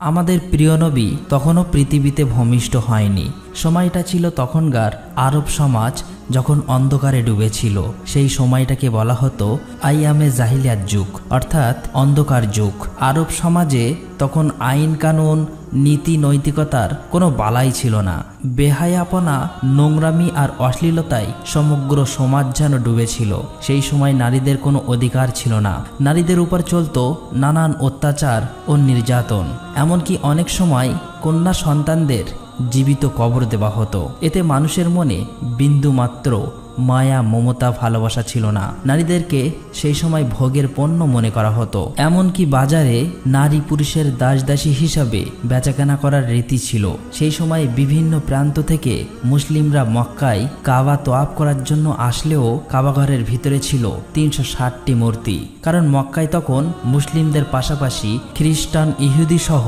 আমাদের প্রিয় নবী তখনও পৃথিবীতে ভূমিষ্ঠ হয়নি। সময়টা ছিল তখনকার আরব সমাজ যখন অন্ধকারে ডুবেছিল। সেই সময়টাকে বলা হতো আইয়ামে জাহিলিয়াত যুগ, অর্থাৎ অন্ধকার যুগ। আরব সমাজে তখন আইন কানুন নীতি নৈতিকতার কোনো বালাই ছিল না। বেহায়াপনা, নোংরামি আর অশ্লীলতায় সমগ্র সমাজ যেন ডুবেছিল। সেই সময় নারীদের কোনো অধিকার ছিল না। নারীদের উপর চলতো নানান অত্যাচার ও নির্যাতন। এমনকি অনেক সময় কন্যা সন্তানদের জীবিত কবর দেওয়া হতো। এতে মানুষের মনে বিন্দুমাত্র মায়া, মমতা, ভালোবাসা ছিল না। নারীদেরকে সেই সময় ভোগের পণ্য মনে করা হতো। এমনকি বাজারে নারী পুরুষের দাসদাসী হিসাবে বেচাকেনা করার রীতি ছিল। সেই সময় বিভিন্ন প্রান্ত থেকে মুসলিমরা মক্কায় কাবা তোয়াফ করার জন্য আসলেও কাবাঘরের ভিতরে ছিল ৩৬০টি মূর্তি। কারণ মক্কায় তখন মুসলিমদের পাশাপাশি খ্রিস্টান, ইহুদি সহ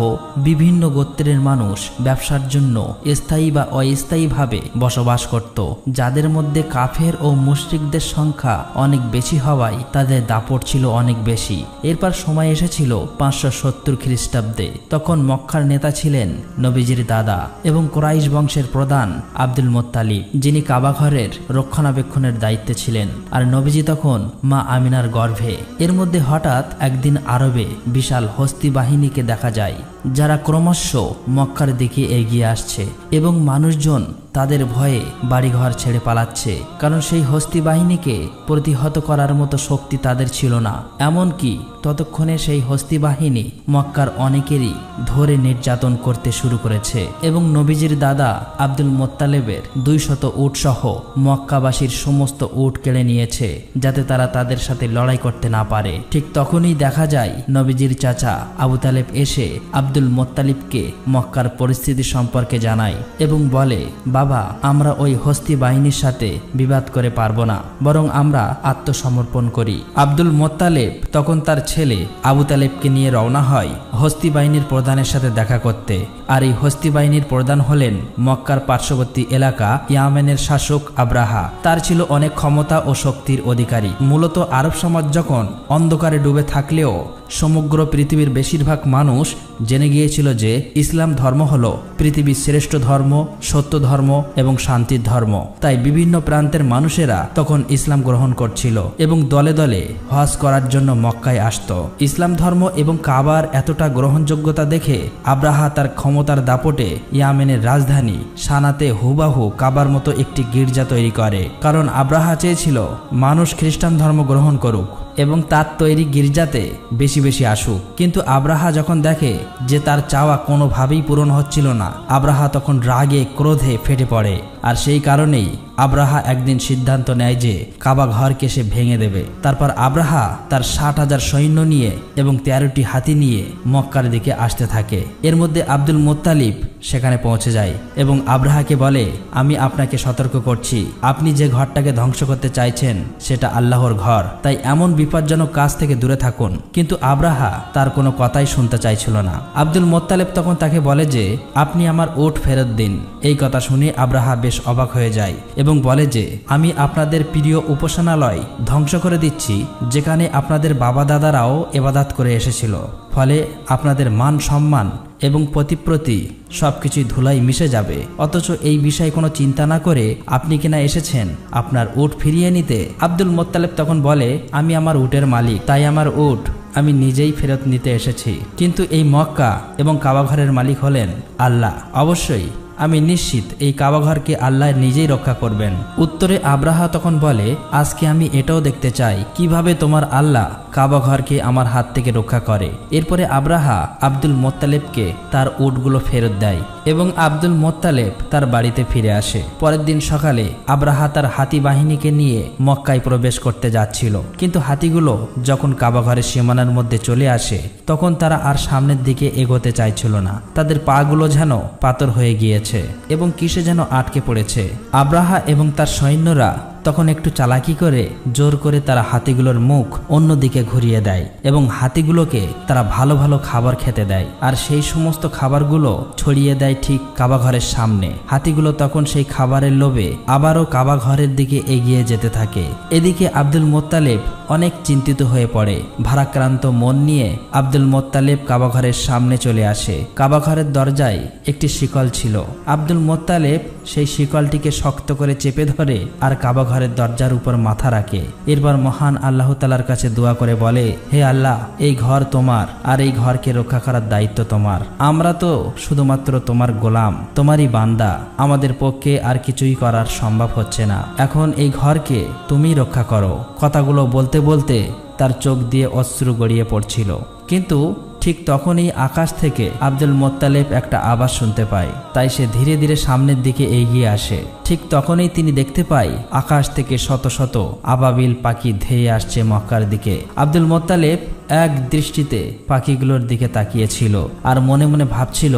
বিভিন্ন গোত্রের মানুষ ব্যবসার জন্য স্থায়ী বা অস্থায়ীভাবে বসবাস করত, যাদের মধ্যে কাফের ও মুশরিকদের সংখ্যা অনেক বেশি হওয়ায় তাদের দাপট ছিল অনেক বেশি। এরপর সময় এসেছিল ৫৭০ খ্রিস্টাব্দে। তখন মক্কার নেতা ছিলেন নবীজির দাদা এবং কুরাইশ বংশের প্রধান আব্দুল মুত্তালিব, যিনি কাবাঘরের রক্ষণাবেক্ষণের দায়িত্বে ছিলেন। আর নবীজি তখন মা আমিনার গর্ভে। এর মধ্যে হঠাৎ একদিন আরবে বিশাল হস্তি বাহিনীকে দেখা যায়, যারা ক্রমশ মক্কার দিকে এগিয়ে আসছে এবং মানুষজন তাদের ভয়ে বাড়িঘর ছেড়ে পালাচ্ছে। কারণ সেই হস্তি বাহিনীকে প্রতিহত করার মতো শক্তি তাদের ছিল না। এমনকি ততক্ষণে সেই হস্তি বাহিনী মক্কার অনেকেরই ধরে নির্যাতন করতে শুরু করেছে এবং নবীজির দাদা আব্দুল মুত্তালিবের ২০০ উট সহ মক্কাবাসীর সমস্ত উট কেড়ে নিয়েছে, যাতে তারা তাদের সাথে লড়াই করতে না পারে। ঠিক তখনই দেখা যায় নবীজির চাচা আবু তালেব এসে আব্দুল মুত্তালিবকে মক্কার পরিস্থিতি সম্পর্কে জানায় এবং বলে, বাবা, আমরা ওই হস্তি বাহিনীর সাথে বিবাদ করে পারবো না, বরং আমরা আত্মসমর্পণ করি। আব্দুল মুত্তালিব তখন তার ছেলে আবু তালেবকে নিয়ে রওনা হয় হস্তি বাহিনীর প্রধানের সাথে দেখা করতে। আর এই হস্তি বাহিনীর প্রধান হলেন মক্কার পার্শ্ববর্তী এলাকা ইয়ামেনের শাসক আব্রাহা। তার ছিল অনেক ক্ষমতা ও শক্তির অধিকারী। মূলত আরব সমাজ যখন অন্ধকারে ডুবে থাকলেও সমগ্র পৃথিবীর বেশিরভাগ মানুষ জেনে গিয়েছিল যে ইসলাম ধর্ম হলো পৃথিবীর শ্রেষ্ঠ ধর্ম, সত্য ধর্ম এবং শান্তির ধর্ম। তাই বিভিন্ন প্রান্তের মানুষেরা তখন ইসলাম গ্রহণ করছিল এবং দলে দলে হজ করার জন্য মক্কায় আসত। ইসলাম ধর্ম এবং কাবার এতটা গ্রহণযোগ্যতা দেখে আব্রাহা তার ক্ষমতার দাপটে ইয়ামেনের রাজধানী সানাতে হুবাহু কাবার মতো একটি গির্জা তৈরি করে। কারণ আব্রাহা চেয়েছিল মানুষ খ্রিস্টান ধর্ম গ্রহণ করুক এবং তার তৈরি গির্জাতে বেশি বেশি আসুক। কিন্তু আব্রাহা যখন দেখে যে তার চাওয়া কোনোভাবেই পূরণ হচ্ছিল না, আব্রাহা তখন রাগে ক্রোধে ফেটে পড়ে। আর সেই কারণেই আব্রাহা একদিন সিদ্ধান্ত নেয় যে কাবা ঘরকে সে ভেঙে দেবে। তারপর আব্রাহা তার ৬০,০০০ সৈন্য নিয়ে এবং ১৩টি হাতি নিয়ে মক্কার দিকে আসতে থাকে। এর মধ্যে আব্দুল মুত্তালিব সেখানে পৌঁছে যায় এবং আব্রাহাকে বলে, আমি আপনাকে সতর্ক করছি, আপনি যে ঘরটাকে ধ্বংস করতে চাইছেন সেটা আল্লাহর ঘর, তাই এমন বিপজ্জনক কাজ থেকে দূরে থাকুন। কিন্তু আব্রাহা তার কোনো কথাই শুনতে চাইছিল না। আব্দুল মুত্তালিব তখন তাকে বলে যে, আপনি আমার উট ফেরত দিন। এই কথা শুনে আব্রাহা বেশ অবাক হয়ে যায় এবং বলে যে, আমি আপনাদের প্রিয় উপাসনালয় ধ্বংস করে দিচ্ছি, যেখানে আপনাদের বাবা দাদারাও ইবাদত করে এসেছিল। ফলে আপনাদের মান সম্মান এবং প্রতিপ্রতি সবকিছুই ধুলাই মিশে যাবে। অথচ এই বিষয়ে কোনো চিন্তা না করে আপনি কিনা এসেছেন আপনার উট ফিরিয়ে নিতে। আব্দুল মুত্তালিব তখন বলে, আমি আমার উটের মালিক, তাই আমার উট আমি নিজেই ফেরত নিতে এসেছি। কিন্তু এই মক্কা এবং কাবাঘরের মালিক হলেন আল্লাহ। অবশ্যই আমি নিশ্চিত এই কাবাঘরকে আল্লাহ নিজেই রক্ষা করবেন। উত্তরে আব্রাহা তখন বলে, আজকে আমি এটাও দেখতে চাই কিভাবে তোমার আল্লাহ কাবাঘরকে আমার হাত থেকে রক্ষা করে। এরপরে আব্রাহা আব্দুল মুত্তালিবকে তার উটগুলো ফেরত দেয় এবং আব্দুল মুত্তালিব তার বাড়িতে ফিরে আসে। পরের দিন সকালে আব্রাহা তার হাতি বাহিনীকে নিয়ে মক্কায় প্রবেশ করতে যাচ্ছিল। কিন্তু হাতিগুলো যখন কাবাঘরের সীমানার মধ্যে চলে আসে, তখন তারা আর সামনের দিকে এগোতে চাইছিল না। তাদের পাগুলো যেন পাথর হয়ে গিয়েছে এবং কিসে যেন আটকে পড়েছে। আব্রাহা এবং তার সৈন্যরা তখন একটু চালাকি করে জোর করে তারা হাতিগুলোর মুখ অন্যদিকে ঘুরিয়ে দেয় এবং হাতিগুলোকে তারা ভালো ভালো খাবার খেতে দেয় আর সেই সমস্ত খাবারগুলো ছড়িয়ে দেয় ঠিক কাবা ঘরের সামনে। হাতিগুলো তখন সেই খাবারের লোভে আবারও কাবা ঘরের দিকে এগিয়ে যেতে থাকে। এদিকে আব্দুল মোত্তালেব অনেক চিন্তিত হয়ে পড়ে। ভারাক্রান্ত মন নিয়ে আব্দুল মোত্তালেব কাবা ঘরের সামনে চলে আসে। কাবা ঘরের দরজায় একটি শিকল ছিল। আব্দুল মোত্তালেব সেই শিকলটিকে শক্ত করে চেপে ধরে আর কাবা ঘরের দরজার উপর মাথা রাখে। এরপর মহান আল্লাহ তাআলার কাছে দোয়া করে বলে, হে আল্লাহ, এই ঘর তোমার আর এই ঘরকে রক্ষা করার দায়িত্ব তোমার। আমরা তো শুধুমাত্র তোমার গোলাম, তোমারই বান্দা। আমাদের পক্ষে আর কিছুই করার সম্ভব হচ্ছে না। এখন এই ঘরকে তুমি রক্ষা করো। কথাগুলো বলতে বলতে তার চোখ দিয়ে অশ্রু গড়িয়ে পড়ছিল। কিন্তু ঠিক তখনই আকাশ থেকে আব্দুল মোত্তালেব একটা আওয়াজ শুনতে পায়। তাই সে ধীরে ধীরে সামনের দিকে এগিয়ে আসে। ঠিক তখনই তিনি দেখতে পায় আকাশ থেকে শত শত আবাবিল পাখি ধেয়ে আসছে মক্কার দিকে। আব্দুল মোত্তালেব এক দৃষ্টিতে পাখিগুলোর দিকে তাকিয়েছিল আর মনে মনে ভাবছিল,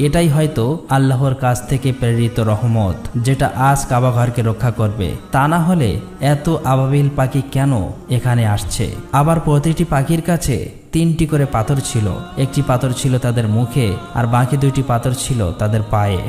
এটাই হয়তো আল্লাহর কাছ থেকে প্রেরিত রহমত, যেটা আজ কাবা ঘরকে রক্ষা করবে। তা না হলে এত আবাবিল পাখি কেন এখানে আসছে? আবার প্রতিটি পাখির কাছে 3টি করে পাথর ছিল। একটি পাথর ছিল তাদের মুখে আর বাকি 2টি পাথর ছিল তাদের পায়ে।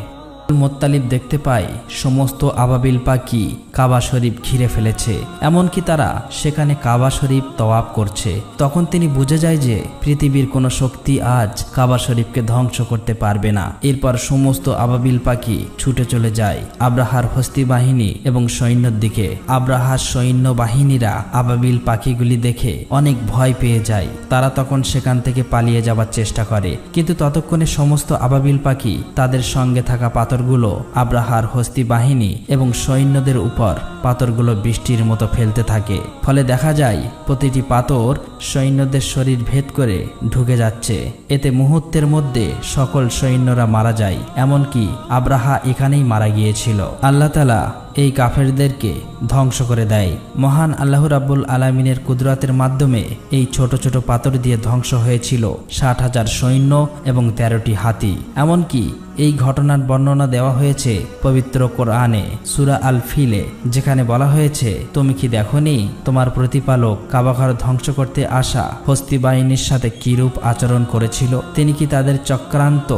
মোত্তালিব দেখতে পায় সমস্ত আবাবিল পাখি কাবা শরীফ ঘিরে ফেলেছে, এমনকি তারা সেখানে কাবা শরীফ তওয়াফ করছে। তখন তিনি বুঝে যায় যে পৃথিবীর কোনো শক্তি আজ কাবা শরীফকে ধ্বংস করতে পারবে না। এরপর সমস্ত আবাবিল পাখি ছুটে চলে যায় আব্রাহার হস্তি বাহিনী এবং সৈন্যর দিকে। আব্রাহার সৈন্য বাহিনীরা আবাবিল পাখিগুলি দেখে অনেক ভয় পেয়ে যায়। তারা তখন সেখান থেকে পালিয়ে যাবার চেষ্টা করে, কিন্তু ততক্ষণে সমস্ত আবাবিল পাখি তাদের সঙ্গে থাকা পাথরগুলো আব্রাহার হস্তি বাহিনী এবং সৈন্যদের উপর পাথরগুলো বৃষ্টির মতো ফেলতে থাকে। ফলে দেখা যায় প্রতিটি পাথর সৈন্যদের শরীর ভেদ করে ঢুকে যাচ্ছে। এতে মুহূর্তের মধ্যে সকল সৈন্যরা মারা যায়, এমনকি আব্রাহা এখানেই মারা গিয়েছিল। আল্লাহ তাআলা এই কাফেরদেরকে ধ্বংস করে দেয়। মহান আল্লাহ রাব্বুল আলামিনের কুদরতের মাধ্যমে এই ছোট ছোট পাথর দিয়ে ধ্বংস হয়েছিল 60,000 সৈন্য এবং 13টি হাতি। এমনকি এই ঘটনার বর্ণনা দেওয়া হয়েছে পবিত্র কোরআনে সূরা আল ফিলে, যেখানে বলা হয়েছে, তুমি কি দেখোনি তোমার প্রতিপালক কাবা ঘর ধ্বংস করতে আসা হস্তি বাহিনীর সাথে কিরূপ আচরণ করেছিল? তিনি কি তাদের চক্রান্ত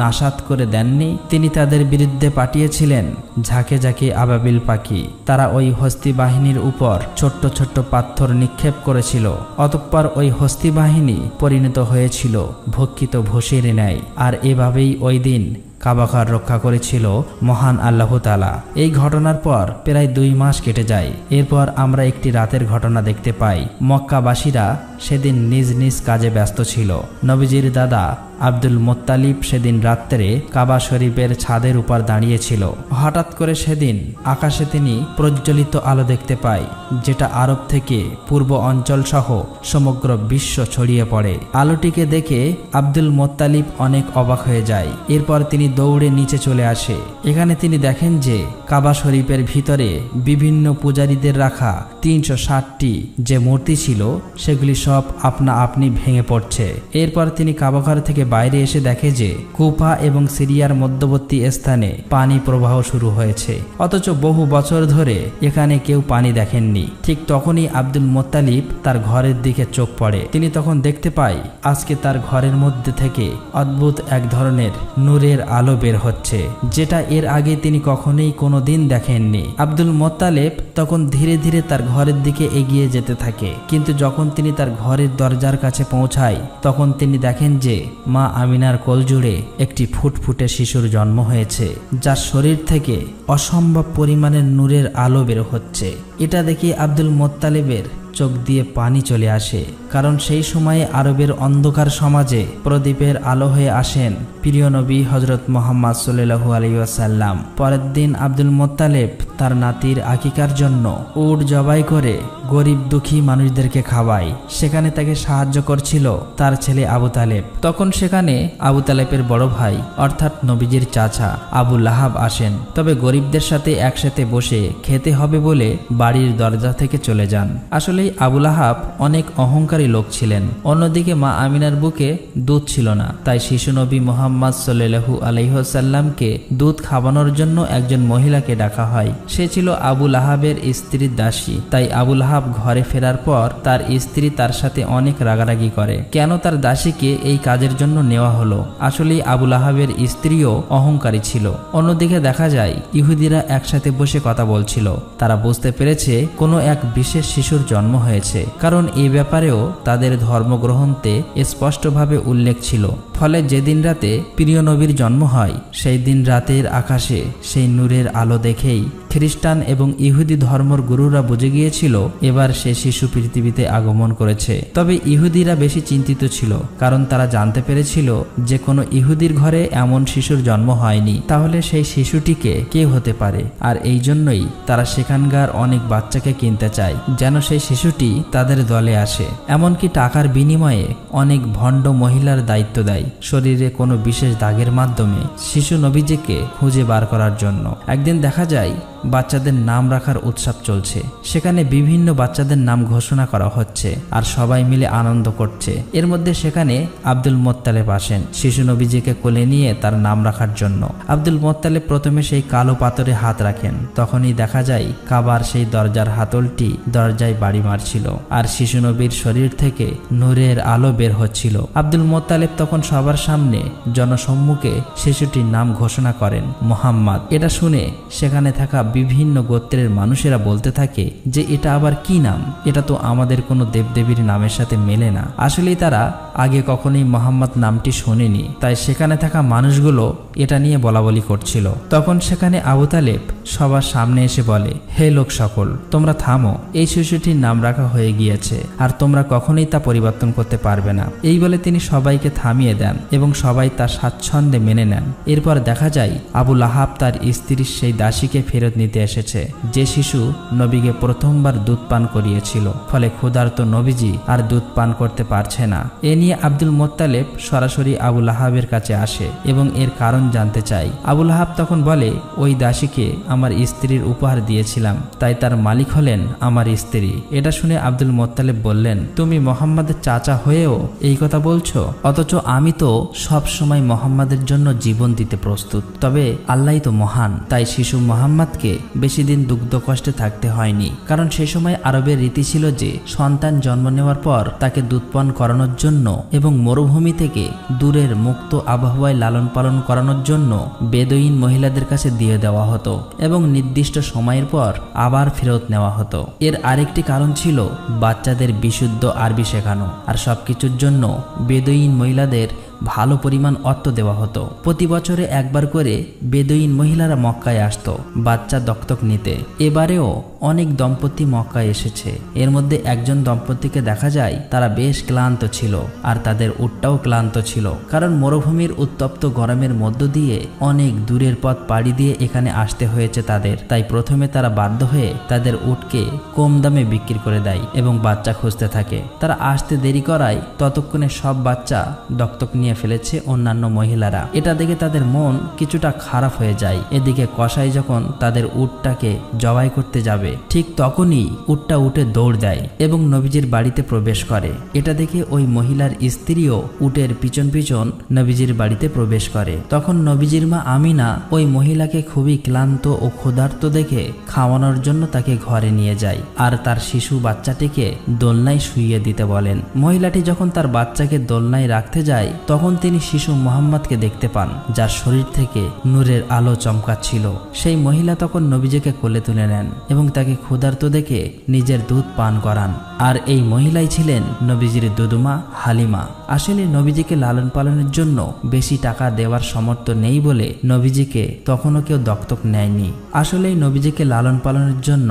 নাশাত করে দেননি? তিনি তাদের বিরুদ্ধে পাঠিয়েছিলেন ঝাঁকে ঝাঁকে আবাবিল পাখি। তারা ওই হস্তি বাহিনীর উপর ছোট্ট ছোট্ট পাথর নিক্ষেপ করেছিল। অতঃপর ওই হস্তি বাহিনী পরিণত হয়েছিল ভক্ষিত ভূষির ন্যায়। আর এভাবেই ওই দিন কাবা ঘর রক্ষা করেছিল মহান আল্লাহ তাআলা। এই ঘটনার পর প্রায় 2 মাস কেটে যায়। এরপর আমরা একটি রাতের ঘটনা দেখতে পাই। মক্কাবাসীরা সেদিন নিজ নিজ কাজে ব্যস্ত ছিল। নবীজির দাদা আব্দুল মোত্তালিব সেদিন রাত্রে কাবা শরীফের ছাদের উপর দাঁড়িয়েছিল। হঠাৎ করে সেদিন আকাশে তিনি প্রজ্বলিত আলো দেখতে পায়, যেটা আরব থেকে পূর্ব অঞ্চল সহ সমগ্র বিশ্ব ছড়িয়ে পড়ে। আলোটিকে দেখে আব্দুল মোত্তালিব অনেক অবাক হয়ে যায়। এরপর তিনি দৌড়ে নিচে চলে আসে। এখানে তিনি দেখেন যে কাবা শরীফের ভিতরে বিভিন্ন পূজারীদের রাখা 360টি যে মূর্তি ছিল সেগুলি সব আপনা আপনি ভেঙে পড়ছে। এরপর তিনি কাবা ঘর থেকে বাইরে এসে দেখে যে কুফা এবং সিরিয়ার মধ্যবর্তী স্থানে পানি প্রবাহ শুরু হয়েছে, অথচ বহু বছর ধরে এখানে কেউ পানি দেখেননি। ঠিক তখনই আব্দুল মোত্তালিব তার ঘরের দিকে চোখ পড়ে। তিনি তখন দেখতে পায় আজকে তার ঘরের মধ্যে থেকে অদ্ভুত এক ধরনের নূরের আলো বের হচ্ছে, যেটা এর আগে তিনি কখনোই কোনোদিন দেখেননি। আব্দুল মোত্তালিব তখন ধীরে ধীরে তার ঘরের দিকে এগিয়ে যেতে থাকে, কিন্তু যখন তিনি তার ঘরের দরজার কাছে পৌঁছায় তখন তিনি দেখেন যে মা আমিনার কোলজুড়ে একটি ফুটফুটে শিশুর জন্ম হয়েছে, যার শরীর থেকে অসম্ভব পরিমাণের নূরের আলো বের হচ্ছে। এটা দেখে আব্দুল মোত্তালিবের চোখ দিয়ে পানি চলে আসে, কারণ সেই সময়ে আরবের অন্ধকার সমাজে প্রদীপের আলো হয়ে আসেন প্রিয় নবী হযরত মুহাম্মদ সাল্লাল্লাহু আলাইহি ওয়াসাল্লাম। পরের দিন আব্দুল মোত্তালিব তার নাতির আকিকার জন্য উট জবাই করে গরিব দুঃখী মানুষদেরকে খাওয়ায়। সেখানে তাকে সাহায্য করছিল তার ছেলে আবু তালেব। তখন সেখানে আবু তালেবের বড় ভাই অর্থাৎ নবীজির চাচা আবু লাহাব আসেন, তবে গরিবদের সাথে একসাথে বসে খেতে হবে বলে বাড়ির দরজা থেকে চলে যান। আসলে আসলেই আবুল আহাব অনেক অহংকারী লোক ছিলেন। অন্যদিকে মা আমিনার বুকে দুধ ছিল না, তাই শিশু নবী মুহাম্মদ সাল্লাল্লাহু আলাইহি ওয়াসাল্লামকে দুধ খাওয়ানোর জন্য একজন মহিলাকে ডাকা হয়। সে ছিল আবুল আহাবের স্ত্রীর দাসী। তাই আবুল আহাব ঘরে ফেরার পর তার স্ত্রী তার সাথে অনেক রাগারাগি করে, কেন তার দাসীকে এই কাজের জন্য নেওয়া হলো। আসলেই আবুল আহাবের স্ত্রীও অহংকারী ছিল। অন্যদিকে দেখা যায় ইহুদিরা একসাথে বসে কথা বলছিল। তারা বুঝতে পেরেছে কোনো এক বিশেষ শিশুর জন্ম হয়েছে, কারণ এই ব্যাপারেও তাদের ধর্মগ্রন্থে স্পষ্টভাবে উল্লেখ ছিল। ফলে যেদিন রাতে প্রিয় নবীর জন্ম হয়, সেই দিন রাতের আকাশে সেই নূরের আলো দেখেই খ্রিস্টান এবং ইহুদি ধর্মের গুরুরা বুঝে গিয়েছিল এবার সে শিশু পৃথিবীতে আগমন করেছে। তবে ইহুদিরা বেশি চিন্তিত ছিল, কারণ তারা জানতে পেরেছিল যে কোনো ইহুদির ঘরে এমন শিশুর জন্ম হয়নি, তাহলে সেই শিশুটিকে কে হতে পারে। আর এই জন্যই তারা সেখানকার অনেক বাচ্চাকে কিনতে চায়, যেন সেই শিশুটি তাদের দলে আসে। এমনকি টাকার বিনিময়ে অনেক ভণ্ড মহিলার দায়িত্ব দেয় শরীরে কোনো বিশেষ দাগের মাধ্যমে শিশু নবীজিকে খুঁজে বার করার জন্য। একদিন দেখা যায় বাচ্চাদের নাম রাখার উৎসব চলছে। সেখানে বিভিন্ন বাচ্চাদের নাম ঘোষণা করা হচ্ছে আর সবাই মিলে আনন্দ করছে। এর মধ্যে সেখানে আব্দুল মোত্তালেব আসেন শিশু নবীজিকে কোলে নিয়ে তার নাম রাখার জন্য। আব্দুল মোত্তালেব প্রথমে সেই কালো পাথরে হাত রাখেন, তখনই দেখা যায় কাবার সেই দরজার হাতলটি দরজায় বাড়ি মারছিল আর শিশু নবীর শরীর থেকে নূরের আলো বের হচ্ছিল। আব্দুল মোত্তালেব তখন সবার সামনে জনসম্মুখে শিশুটির নাম ঘোষণা করেন মুহাম্মদ। এটা শুনে সেখানে থাকা বিভিন্ন গোত্রের মানুষেরা বলতে থাকে যে এটা আবার কি নাম, এটা তো আমাদের কোনো দেবদেবীর নামের সাথে মেলে না। আসলেই তারা আগে কখনোই মোহাম্মদ নামটি শোনেনি, তাই সেখানে থাকা মানুষগুলো এটা নিয়ে বলাবলি করছিল। তখন সেখানে আবু তালেব সবার সামনে এসে বলে, হে লোক সকল, তোমরা থামো, এই শিশুটির নাম রাখা হয়ে গিয়েছে আর তোমরা কখনোই তা পরিবর্তন করতে পারবে না। এই বলে তিনি সবাইকে থামিয়ে দেন এবং সবাই তার স্বাচ্ছন্দ্যে মেনে নেন। এরপর দেখা যায় আবুল আহাব তার স্ত্রীর সেই দাসীকে ফেরত নিতে এসেছে, যে শিশু নবীকে প্রথমবার দুধ পান করিয়েছিল। ফলে ক্ষুধার্ত নবীজি আর দুধ পান করতে পারছে না। এ নিয়ে আব্দুল মোত্তালেব সরাসরি আবুল আহাবের কাছে আসে এবং এর কারণ জানতে চায়। আবুল আহাব তখন বলে, ওই দাসীকে আমার স্ত্রীর উপহার দিয়েছিলাম, তাই তার মালিক হলেন আমার স্ত্রী। এটা শুনে আব্দুল মোত্তালেব বললেন, তুমি মোহাম্মদের চাচা হয়েও এই কথা বলছো? অথচ আমি তো সব সময় মোহাম্মদের জন্য জীবন দিতে প্রস্তুত। তবে আল্লাহই তো মহান, তাই শিশু মোহাম্মদকে বেশি দিন দুগ্ধ কষ্টে থাকতে হয়নি। কারণ সে সময় আরবের রীতি ছিল যে সন্তান জন্ম নেওয়ার পর তাকে দুধপান করানোর জন্য এবং মরুভূমি থেকে দূরের মুক্ত আবহাওয়ায় লালন পালন করানোর জন্য বেদুইন মহিলাদের কাছে দিয়ে দেওয়া হতো এবং নির্দিষ্ট সময়ের পর আবার ফেরত নেওয়া হতো। এর আরেকটি কারণ ছিল বাচ্চাদের বিশুদ্ধ আরবি শেখানো, আর সবকিছুর জন্য বেদুইন মহিলাদের ভালো পরিমাণ অর্থ দেওয়া হতো। প্রতি বছরে একবার করে বেদুইন মহিলারা মক্কায় আসতো বাচ্চা দত্তক নিতে। এবারেও অনেক দম্পতি মক্কায় এসেছে। এর মধ্যে একজন দম্পতিকে দেখা যায় তারা বেশ ক্লান্ত ছিল আর তাদের উটটাও ক্লান্ত ছিল, কারণ মরুভূমির উত্তপ্ত গরমের মধ্য দিয়ে অনেক দূরের পথ পাড়ি দিয়ে এখানে আসতে হয়েছে তাদের। তাই প্রথমে তারা বাধ্য হয়ে তাদের উটকে কম দামে বিক্রি করে দেয় এবং বাচ্চা খুঁজতে থাকে। তারা আসতে দেরি করায় ততক্ষণে সব বাচ্চা দত্তক নিয়ে ফেলেছে অন্যান্য মহিলারা। এটা দেখে তাদের মন কিছুটা খারাপ হয়ে যায়। এদিকে কসাই যখন তাদের উটটাকে জবাই করতে যাবে, ঠিক তখনই উটটা উঠে দৌড় দেয় এবং নবীজির বাড়িতে প্রবেশ করে। এটা দেখে ওই মহিলার স্ত্রীও উটের পিছন পিছন নবীজির বাড়িতে প্রবেশ করে। তখন নবীজির মা আমিনা ওই মহিলাকে খুবই ক্লান্ত ও ক্ষুধার্ত দেখে খাওয়ানোর জন্য তাকে ঘরে নিয়ে যায় আর তার শিশু বাচ্চাটিকে দোলনায় শুইয়ে দিতে বলেন। মহিলাটি যখন তার বাচ্চাকে দোলনায় রাখতে যায়, তখন তিনি শিশু মোহাম্মদকে দেখতে পান, যার শরীর থেকে নূরের আলো চমকাচ্ছিল। সেই মহিলা তখন নবীজিকে কোলে তুলে নেন এবং তাকে ক্ষুধার্ত দেখে নিজের দুধ পান করান। আর এই মহিলাই ছিলেন নবীজির দুদুমা হালিমা। আসলে নবীজিকে লালন পালনের জন্য বেশি টাকা দেওয়ার সামর্থ্য নেই বলে নবীজিকে তখনও কেউ দত্তক নেয়নি। আসলেই নবীজিকে লালন পালনের জন্য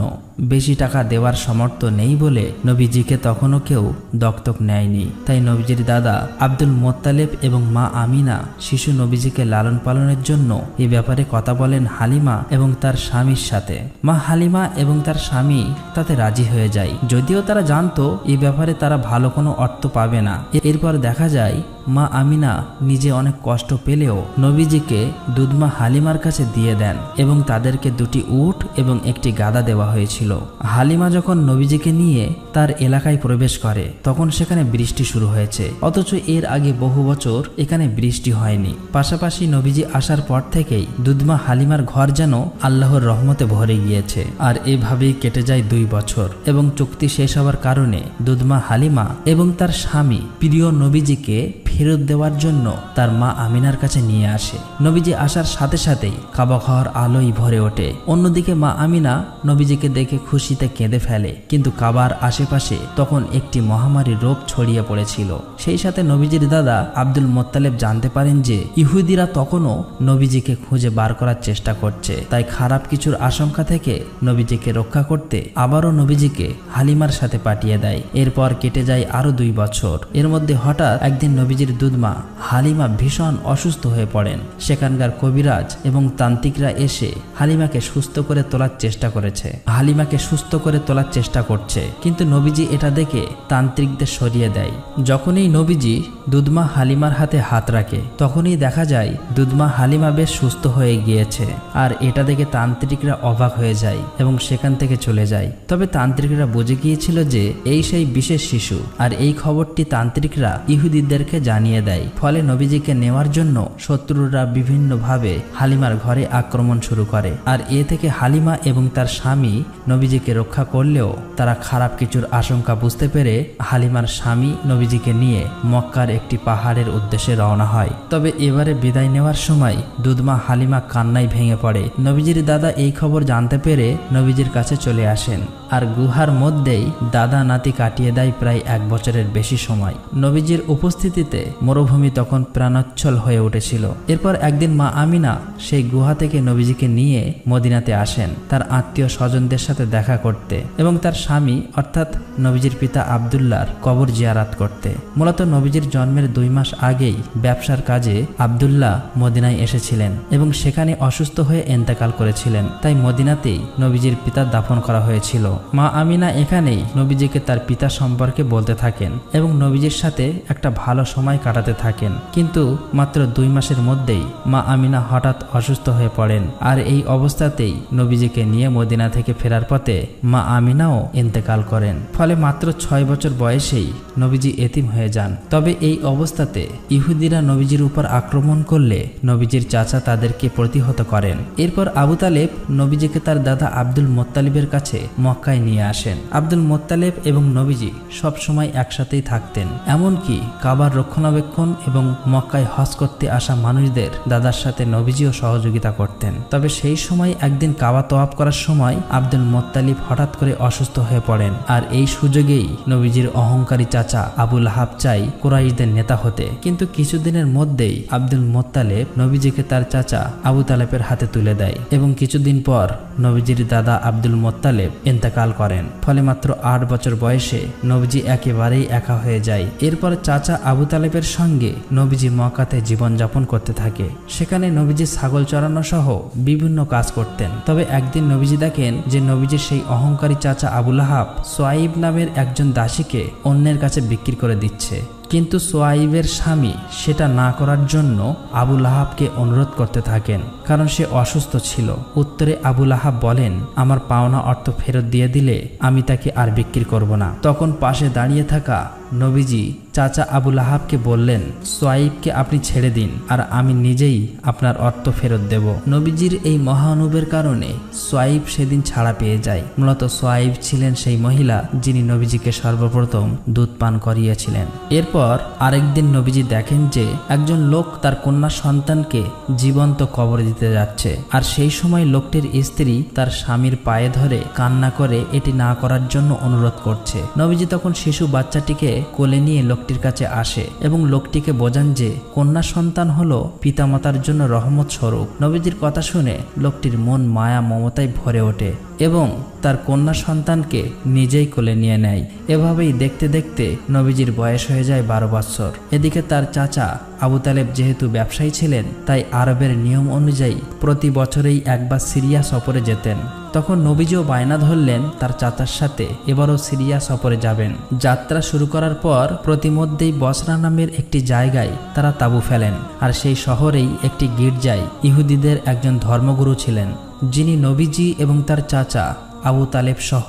বেশি টাকা দেওয়ার সামর্থ্য নেই বলে নবীজিকে তখনও কেউ দত্তক নেয়নি। তাই নবীজির দাদা আব্দুল মোত্তালেব এবং মা আমিনা শিশু নবীজিকে লালন পালনের জন্য এ ব্যাপারে কথা বলেন হালিমা এবং তার স্বামীর সাথে। মা হালিমা এবং তার স্বামী তাতে রাজি হয়ে যায়, যদিও তারা জানতো এই ব্যাপারে তারা ভালো কোনো অর্থ পাবে না। এরপর দেখা যায় মা আমিনা নিজে অনেক কষ্ট পেলেও নবীজিকে দুধমা হালিমার কাছে দিয়ে দেন এবং তাদেরকে দুটি উট এবং একটি গাদা দেওয়া হয়েছিল। হালিমা যখন নবীজিকে নিয়ে তার এলাকায় প্রবেশ করে তখন সেখানে বৃষ্টি শুরু হয়েছে, অথচ এর আগে বহু বছর এখানে বৃষ্টি হয়নি। পাশাপাশি নবীজি আসার পর থেকেই দুধমা হালিমার ঘর যেন আল্লাহর রহমতে ভরে গিয়েছে। আর এভাবেই কেটে যায় 2 বছর এবং চুক্তি শেষ হওয়ার কারণে দুধমা হালিমা এবং তার স্বামী প্রিয় নবীজিকে ফেরত দেওয়ার জন্য তার মা আমিনার কাছে নিয়ে আসে। নবীজি আসার সাথে সাথেই কাবা ঘর আলোয় ভরে ওঠে। অন্যদিকে মা আমিনা নবীজিকে দেখে খুশিতে কেঁদে ফেলে, কিন্তু কাবার আশেপাশে তখন একটি মহামারী রোগ ছড়িয়ে পড়েছিল। সেই সাথে নবীজির দাদা আব্দুল মোত্তালেব জানতে পারেন যে ইহুদিরা তখনও নবীজিকে খুঁজে বার করার চেষ্টা করছে। তাই খারাপ কিছুর আশঙ্কা থেকে নবীজিকে রক্ষা করতে আবারও নবীজিকে হালিমার সাথে পাঠিয়ে দেয়। এরপর কেটে যায় আরো 2 বছর। এর মধ্যে হঠাৎ একদিন নবীজির দুধমা হালিমা ভীষণ অসুস্থ হয়ে পড়েন। সেখানকার কবিরাজ এবং তান্ত্রিকরা এসে হালিমাকে সুস্থ করে তোলার চেষ্টা করছে, কিন্তু নবীজি এটা দেখে তান্ত্রিকদের সরিয়ে দেয়। যখনই নবীজি দুধমা হালিমার হাতে হাত রাখে তখনই দেখা যায় দুধমা হালিমা বেশ সুস্থ হয়ে গিয়েছে। আর এটা দেখে তান্ত্রিকরা অবাক হয়ে যায় এবং সেখান থেকে চলে যায়। তবে তান্ত্রিকরা বুঝে গিয়েছিল যে এই সেই বিশেষ শিশু, আর এই খবরটি তান্ত্রিকরা ইহুদিদেরকে জানিয়ে দেয়। ফলে নবীজিকে নেওয়ার জন্য শত্রুরা বিভিন্নভাবে হালিমার ঘরে আক্রমণ শুরু করে। আর এ থেকে হালিমা এবং তার স্বামী নবীজিকে রক্ষা করলেও তারা খারাপ কিছুর আশঙ্কা বুঝতে পেরে হালিমার স্বামী নবীজিকে নিয়ে মক্কার একটি পাহাড়ের উদ্দেশ্যে রওনা হয়। তবে এবারে বিদায় নেওয়ার সময় দুধমা হালিমা কান্নায় ভেঙে পড়ে। নবীজির দাদা এই খবর জানতে পেরে নবীজির কাছে চলে আসেন, আর গুহার মধ্যেই দাদা নাতি কাটিয়ে দেয় প্রায় 1 বছরের বেশি সময়। নবীজির উপস্থিতিতে মরুভূমি তখন প্রাণোচ্ছল হয়ে উঠেছিল। এরপর একদিন মা আমিনা সেই গুহা থেকে নবীজিকে নিয়ে মদিনাতে আসেন তার আত্মীয় স্বজনদের সাথে দেখা করতে এবং তার স্বামী অর্থাৎ নবীজির পিতা আব্দুল্লাহর কবর জিয়ারাত করতে। মূলত নবীজির জন্মের 2 মাস আগেই ব্যবসার কাজে আব্দুল্লাহ মদিনায় এসেছিলেন এবং সেখানে অসুস্থ হয়ে ইন্তেকাল করেছিলেন। তাই মদিনাতেই নবীজির পিতা দাফন করা হয়েছিল। মা আমিনা এখানেই নবীজিকে তার পিতা সম্পর্কে বলতে থাকেন এবং নবীজির সাথে একটা ভালো সময় কাটাতে থাকেন। কিন্তু মাত্র 2 মাসের মধ্যেই মা আমিনা হঠাৎ অসুস্থ হয়ে পড়েন। আর এই অবস্থাতেই নবীজিকে নিয়ে মদিনা থেকে ফেরার পথে মা আমিনাও ইন্তেকাল করেন। ফলে মাত্র 6 বছর বয়সেই নবীজি এতিম হয়ে যান। তবে এই অবস্থাতে ইহুদিরা নবীজির উপর আক্রমণ করলে নবীজির চাচা তাদেরকে প্রতিহত করেন। এরপর আবু তালেব নবীজিকে তার দাদা আব্দুল মোত্তালিবের কাছে মক্কায় নিয়ে আসেন। আব্দুল মোত্তালেব এবং নবীজি সব সময় একসাথেই থাকতেন। এমনকি কাবার রক্ষণাবেক্ষণ এবং মক্কায় হজ করতে আসা মানুষদের দাদার সাথে নবীজিও সহযোগিতা করতেন। তবে সেই সময় একদিন কাবা তওয়াফ করার সময় আব্দুল মোত্তালিব হঠাৎ করে অসুস্থ হয়ে পড়েন। আর এই সুযোগেই নবীজির অহংকারী চাচা আবু লাহাব চাই কুরাইশদের নেতা হতে, কিন্তু কিছুদিনের মধ্যেই আব্দুল মোত্তালেব নবীজিকে তার চাচা আবু তালেবের হাতে তুলে দেয় এবং কিছুদিন পর নবীজির দাদা আব্দুল মোত্তালেব ইন্তেকাল করেন। ফলে মাত্র 8 বছর বয়সে নবীজি একেবারেই একা হয়ে যায়। এরপর চাচা আবু তালেবের সঙ্গে নবীজি মক্কাতে জীবনযাপন করতে থাকে। সেখানে নবীজি ছাগল চড়ানো সহ বিভিন্ন কাজ করতেন। তবে একদিন নবীজি দেখেন যে নবীজির সেই অহংকারী চাচা আবু লাহাব সোয়াইব নামের একজন দাসীকে অন্যের কাছে বিক্রি করে দিচ্ছে। কিন্তু সোয়াইবের স্বামী সেটা না করার জন্য আবু লাহাবকে অনুরোধ করতে থাকেন, কারণ সে অসুস্থ ছিল। উত্তরে আবু লাহাব বলেন, আমার পাওনা অর্থ ফেরত দিয়ে দিলে আমি তাকে আর বিক্রি করব না। তখন পাশে দাঁড়িয়ে থাকা নবীজি চাচা আবু লাহাবকে বললেন, সোয়াইবকে আপনি ছেড়ে দিন, আর আমি নিজেই আপনার অর্থ ফেরত দেব। নবীজির এই মহানুভবের কারণে সোয়াইব সেদিন ছাড়া পেয়ে যায়। মূলত সোয়াইব ছিলেন সেই মহিলা যিনি নবীজিকে সর্বপ্রথম দুধ পান করিয়েছিলেন। এরপর আরেকদিন নবীজি দেখেন যে একজন লোক তার কন্যা সন্তানকে জীবন্ত কবর দিতে যাচ্ছে। আর সেই সময় লোকটির স্ত্রী তার স্বামীর পায়ে ধরে কান্না করে এটি না করার জন্য অনুরোধ করছে। নবীজি তখন শিশু বাচ্চাটিকে কোলে নিয়ে লোকটির কাছে আসে এবং লোকটিকে বোঝান যে কন্যা সন্তান হলো পিতামাতার জন্য রহমত স্বরূপ। নবীজির কথা শুনে লোকটির মন মায়া মমতায় ভরে ওঠে এবং তার কন্যা সন্তানকে নিজেই কোলে নিয়ে নেয়। এভাবেই দেখতে দেখতে নবীজির বয়স হয়ে যায় 12 বছর। এদিকে তার চাচা আবু তালেব যেহেতু ব্যবসায়ী ছিলেন, তাই আরবের নিয়ম অনুযায়ী প্রতি বছরেই একবার সিরিয়া সফরে যেতেন। তখন নবীজিও বায়না ধরলেন তার চাচার সাথে এবারও সিরিয়া সফরে যাবেন। যাত্রা শুরু করার পর প্রতিমধ্যেই বসরা নামের একটি জায়গায় তারা তাঁবু ফেলেন। আর সেই শহরেই একটি গির্জায় ইহুদিদের একজন ধর্মগুরু ছিলেন, যিনি নবীজি এবং তার চাচা আবু তালেব সহ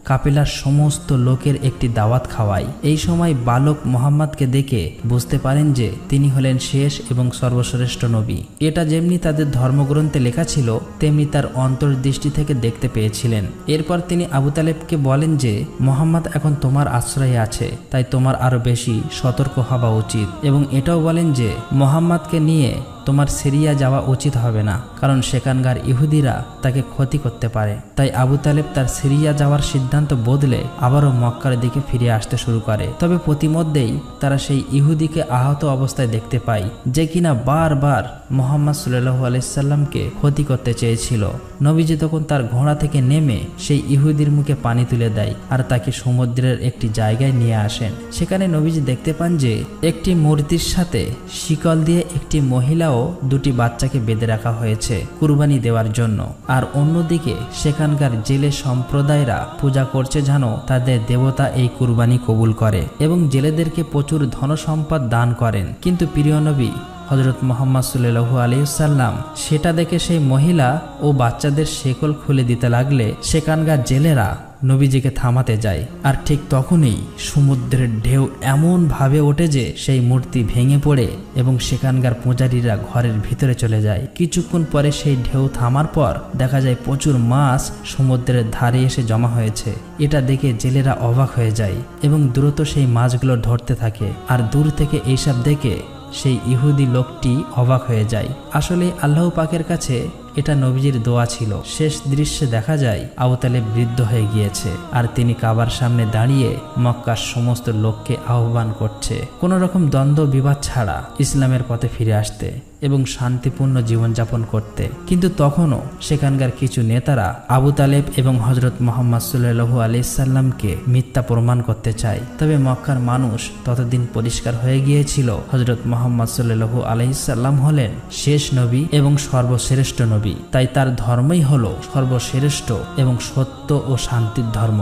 কাফেলার সমস্ত লোকের একটি দাওয়াত খাওয়ায়। এই সময় বালক মোহাম্মদকে দেখে বুঝতে পারেন যে তিনি হলেন শেষ এবং সর্বশ্রেষ্ঠ নবী। এটা যেমনি তাদের ধর্মগ্রন্থে লেখা ছিল, তেমনি তার অন্তর্দৃষ্টি থেকে দেখতে পেয়েছিলেন। এরপর তিনি আবু তালেবকে বলেন যে মোহাম্মদ এখন তোমার আশ্রয়ে আছে, তাই তোমার আরো বেশি সতর্ক হওয়া উচিত। এবং এটাও বলেন যে মোহাম্মদকে নিয়ে তোমার সিরিয়া যাওয়া উচিত হবে না, কারণ সেখানকার ইহুদিরা তাকে ক্ষতি করতে পারে। তাই আবু তালেব তার সিরিয়া যাওয়ার সিদ্ধান্ত বদলে আবারও মক্কার দিকে ফিরে আসতে শুরু করে। তবে প্রতিমধ্যেই তারা সেই ইহুদিকে আহত অবস্থায় দেখতে পায়, যে কিনা বারবার মুহাম্মদ সাল্লাল্লাহু আলাইহি সাল্লামকে ক্ষতি করতে চেয়েছিল। নবীজি তখন তার ঘোড়া থেকে নেমে সেই ইহুদির মুখে পানি তুলে দেয় আর তাকে সমুদ্রের একটি জায়গায় নিয়ে আসেন। সেখানে নবীজি দেখতে পান যে একটি মূর্তির সাথে শিকল দিয়ে একটি মহিলাও দুটি বাচ্চাকে বেঁধে রাখা হয়েছে কুরবানি দেওয়ার জন্য। আর অন্যদিকে সেখানকার জেলে সম্প্রদায়রা পূজা করছে যেন তাদের দেবতা এই কুরবানি কবুল করে, এবং জেলেদেরকে প্রচুর ধনসম্পদ দান করেন। কিন্তু প্রিয় নবী হযরত মুহাম্মদ সাল্লাল্লাহু আলাইহি সাল্লাম সেটা দেখে সেই মহিলা ও বাচ্চাদের শেকল খুলে দিতে লাগলে সেখানকার জেলেরা নবীজিকে থামাতে যায়। আর ঠিক তখনই সমুদ্রের ঢেউ এমন ভাবে ওঠে যে সেই মূর্তি ভেঙে পড়ে এবং সেখানকার পূজারীরা ঘরের ভিতরে চলে যায়। কিছুক্ষণ পরে সেই ঢেউ থামার পর দেখা যায় প্রচুর মাছ সমুদ্রের ধারে এসে জমা হয়েছে। এটা দেখে জেলেরা অবাক হয়ে যায় এবং দ্রুত সেই মাছগুলো ধরতে থাকে। আর দূর থেকে এইসব দেখে সেই ইহুদি লোকটি অবাক হয়ে যায়। আসলে আল্লাহ পাকের কাছে এটা নবীজির দোয়া ছিল। শেষ দৃশ্যে দেখা যায় আবু তালেব বৃদ্ধ হয়ে গিয়েছে, আর তিনি কাবার সামনে দাঁড়িয়ে মক্কার সমস্ত লোককে আহ্বান করছে কোনো রকম দ্বন্দ্ব বিবাদ ছাড়া ইসলামের পথে ফিরে আসতে এবং শান্তিপূর্ণ জীবনযাপন করতে। কিন্তু তখনও সেখানকার কিছু নেতারা আবু তালেব এবং হযরত মুহাম্মদ সাল্লাল্লাহু আলাইহি সাল্লামকে মিথ্যা প্রমাণ করতে চায়। তবে মক্কার মানুষ ততদিন পরিষ্কার হয়ে গিয়েছিল হযরত মুহাম্মদ সাল্লাল্লাহু আলাইহি সাল্লাম হলেন শেষ নবী এবং সর্বশ্রেষ্ঠ নবী। তাই তার ধর্মই হলো সর্বশ্রেষ্ঠ এবং সত্য ও শান্তির ধর্ম।